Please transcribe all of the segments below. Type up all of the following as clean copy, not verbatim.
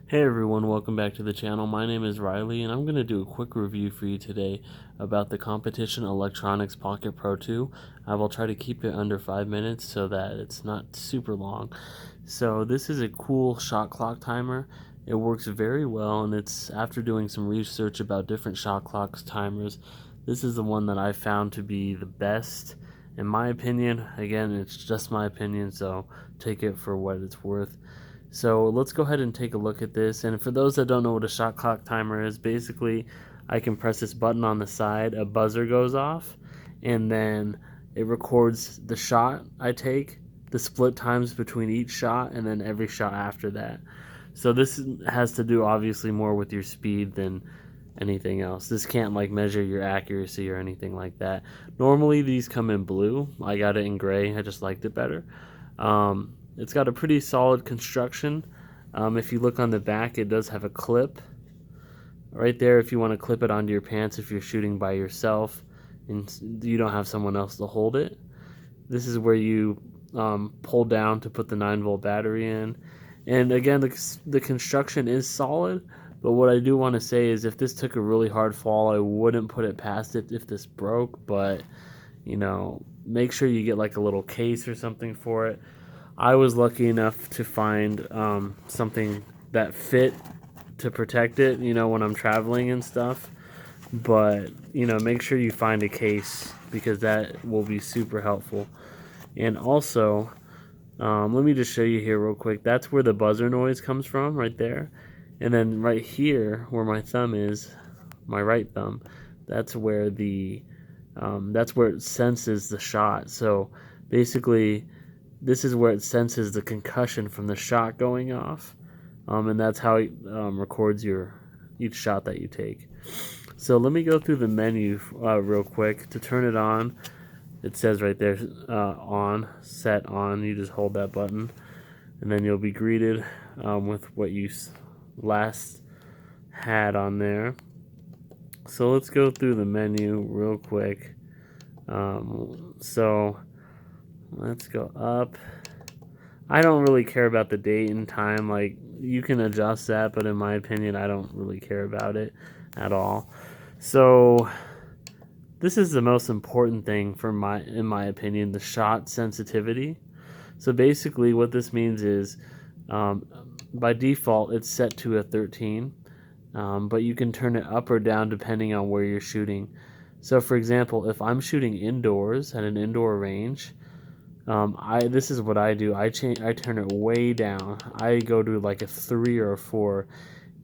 Hey everyone, welcome back to the channel. My name is Riley and I'm going to do a quick review for you today about the Competition Electronics Pocket Pro 2. I will try to keep it under 5 minutes so that it's not super long. So this is a cool shot clock timer. It works very well, and it's after doing some research about different shot clocks timers, this is the one that I found to be the best in my opinion. Again, it's just my opinion, so take it for what it's worth. So let's go ahead and take a look at this. And for those that don't know what a shot clock timer is, basically I can press this button on the side, a buzzer goes off, and then it records the shot I take, the split times between each shot, and then every shot after that. So this has to do obviously more with your speed than anything else. This can't like measure your accuracy or anything like that. Normally these come in blue. I got it in gray. I just liked it better. It's got a pretty solid construction. If you look on the back, it does have a clip right there if you want to clip it onto your pants if you're shooting by yourself and you don't have someone else to hold it. This is where you pull down to put the 9-volt battery in. And again, the construction is solid, but what I do want to say is if this took a really hard fall, I wouldn't put it past it if this broke, but you know, make sure you get like a little case or something for it. I was lucky enough to find something that fit to protect it, you know, when I'm traveling and stuff. But, you know, make sure you find a case because that will be super helpful. And also, let me just show you here real quick. That's where the buzzer noise comes from, right there. And then right here, where my thumb is, my right thumb, that's where it senses the shot. So basically, this is where it senses the concussion from the shot going off, and that's how it records each shot that you take. So let me go through the menu real quick. To turn it on, it says right there, on, set on. You just hold that button, and then you'll be greeted with what you last had on there. So let's go through the menu real quick. So let's go up. I don't really care about the date and time. Like, you can adjust that, but in my opinion, I don't really care about it at all. So this is the most important thing in my opinion, the shot sensitivity. So basically what this means is by default it's set to a 13, but you can turn it up or down depending on where you're shooting. So for example, if I'm shooting indoors at an indoor range, this is what I do. I turn it way down. I go to like a 3 or a 4,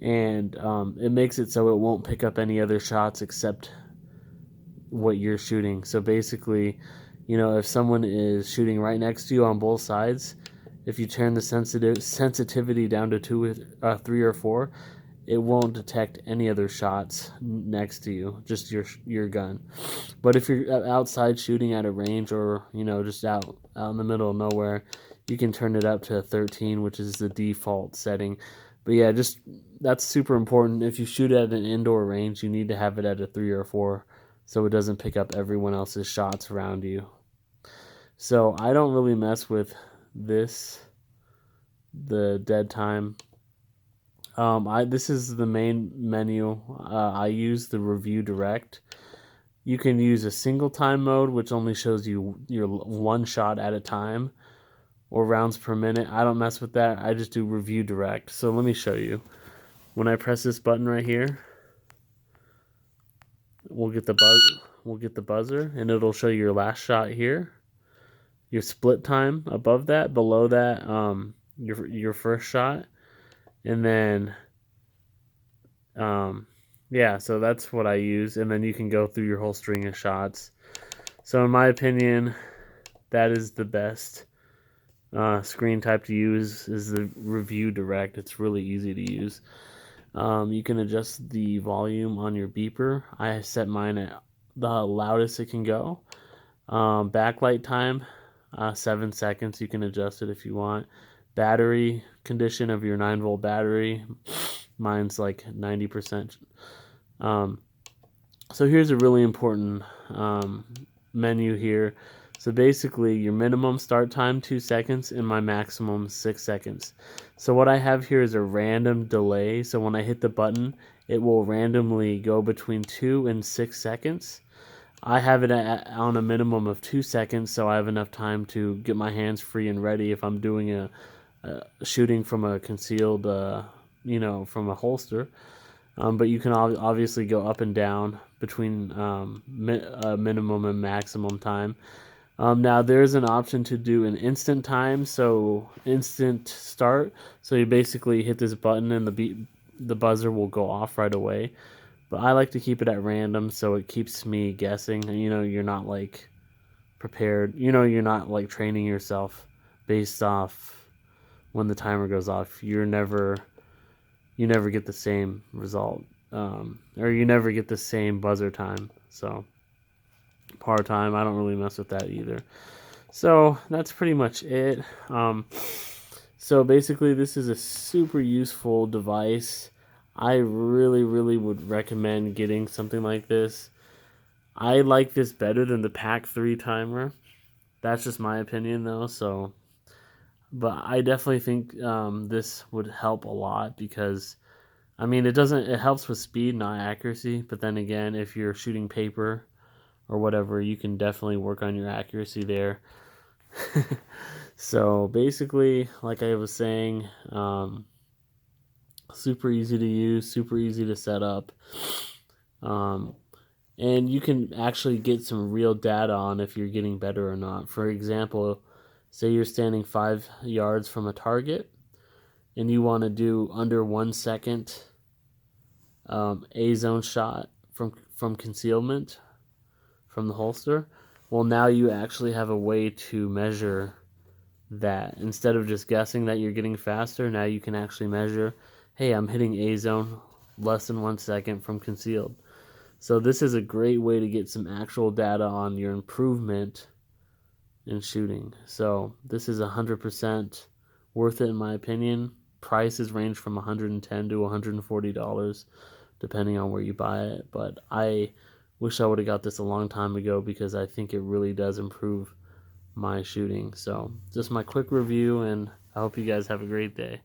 and it makes it so it won't pick up any other shots except what you're shooting. So basically, you know, if someone is shooting right next to you on both sides, if you turn the sensitivity down to 3 or 4, it won't detect any other shots next to you, just your gun. But if you're outside shooting at a range, or you know, just out in the middle of nowhere, you can turn it up to 13, which is the default setting. But yeah, just that's super important. If you shoot at an indoor range, you need to have it at a 3 or 4 so it doesn't pick up everyone else's shots around you. So I don't really mess with this, the dead time. This is the main menu. I use the review direct. You can use a single time mode, which only shows you your one shot at a time, or rounds per minute. I don't mess with that. I just do review direct. So let me show you. When I press this button right here, we'll get the buzzer, and it'll show you your last shot here, your split time above that, below that, your first shot, and then yeah, so that's what I use, and then you can go through your whole string of shots. So in my opinion, that is the best screen type to use, is the review direct. It's really easy to use. You can adjust the volume on your beeper. I set mine at the loudest it can go. Backlight time, 7 seconds. You can adjust it if you want. Battery condition of your 9-volt battery, mine's like 90%. So here's a really important menu here. So basically your minimum start time 2 seconds and my maximum 6 seconds. So what I have here is a random delay. So when I hit the button, it will randomly go between 2 and 6 seconds. I have it on a minimum of 2 seconds, so I have enough time to get my hands free and ready if I'm doing a shooting from a concealed, from a holster. But you can obviously go up and down between minimum and maximum time. Now there's an option to do an instant time, so instant start. So you basically hit this button and the buzzer will go off right away. But I like to keep it at random, so it keeps me guessing. And you're not like prepared. You're not like training yourself based off when the timer goes off. You never get the same result, or you never get the same buzzer time. So par time, I don't really mess with that either. So that's pretty much it. So basically, this is a super useful device. I really, really would recommend getting something like this. I like this better than the Pack 3 timer. That's just my opinion, though. So, but I definitely think this would help a lot because, it helps with speed, not accuracy. But then again, if you're shooting paper or whatever, you can definitely work on your accuracy there. So basically, like I was saying, super easy to use, super easy to set up. And you can actually get some real data on if you're getting better or not. For example, say you're standing 5 yards from a target and you want to do under 1 second A-zone shot from concealment from the holster. Well, now you actually have a way to measure that. Instead of just guessing that you're getting faster, now you can actually measure, hey, I'm hitting A-zone less than 1 second from concealed. So this is a great way to get some actual data on your improvement in shooting. So this is 100% worth it in my opinion. Prices range from $110 to $140 depending on where you buy it, but I wish I would have got this a long time ago because I think it really does improve my shooting. So just my quick review, and I hope you guys have a great day.